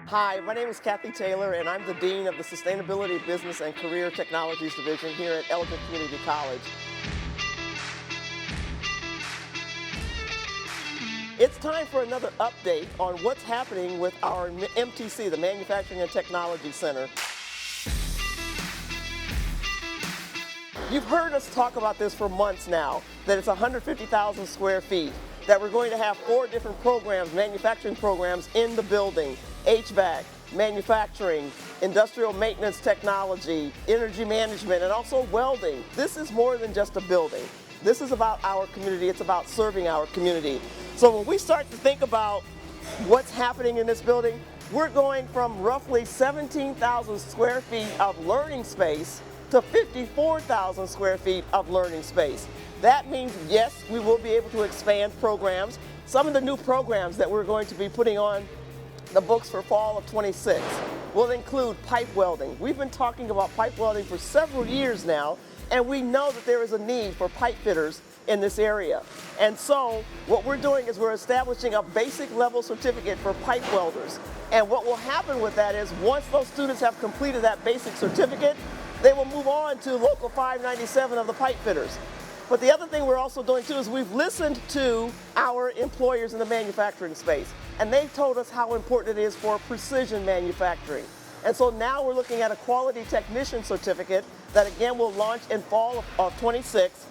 Hi, my name is Cathy Taylor, and I'm the Dean of the Sustainability Business and Career Technologies Division here at Elgin Community College. It's time for another update on what's happening with our MTC, the Manufacturing and Technology Center. You've heard us talk about this for months now, that it's 150,000 square feet, that we're going to have 4 different programs, manufacturing programs in the building: HVAC, manufacturing, industrial maintenance technology, energy management, and also welding. This is more than just a building. This is about our community. It's about serving our community. So when we start to think about what's happening in this building, we're going from roughly 17,000 square feet of learning space to 54,000 square feet of learning space. That means, yes, we will be able to expand programs. Some of the new programs that we're going to be putting on the books for fall of 26 will include pipe welding. We've been talking about pipe welding for several years now, and we know that there is a need for pipe fitters in this area. And so what we're doing is we're establishing a basic level certificate for pipe welders. And what will happen with that is once those students have completed that basic certificate, they will move on to Local 597 of the pipe fitters. But the other thing we're also doing too is we've listened to our employers in the manufacturing space, and they've told us how important it is for precision manufacturing. And so now we're looking at a quality technician certificate that again will launch in fall of 26.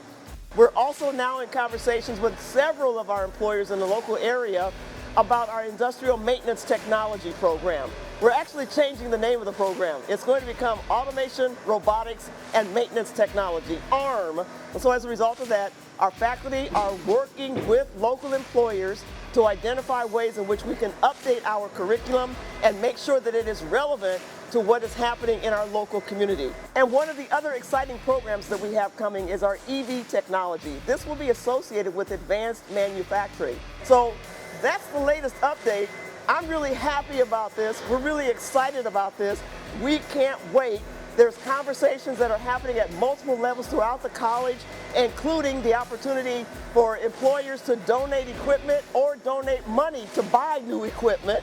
We're also now in conversations with several of our employers in the local area about our industrial maintenance technology program. We're actually changing the name of the program. It's going to become Automation, Robotics, and Maintenance Technology, ARM. And so as a result of that, our faculty are working with local employers to identify ways in which we can update our curriculum and make sure that it is relevant to what is happening in our local community. And one of the other exciting programs that we have coming is our EV technology. This will be associated with advanced manufacturing. So that's the latest update. I'm really happy about this. We're really excited about this. We can't wait. There's conversations that are happening at multiple levels throughout the college, including the opportunity for employers to donate equipment or donate money to buy new equipment.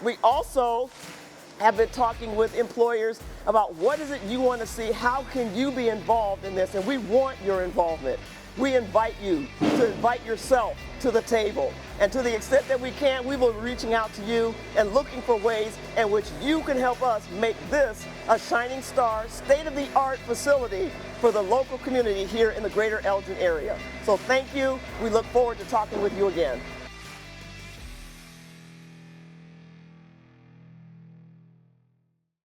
We also have been talking with employers about what is it you want to see, how can you be involved in this, and we want your involvement. We invite you to invite yourself to the table. And to the extent that we can, we will be reaching out to you and looking for ways in which you can help us make this a shining star, state-of-the-art facility for the local community here in the greater Elgin area. So thank you. We look forward to talking with you again.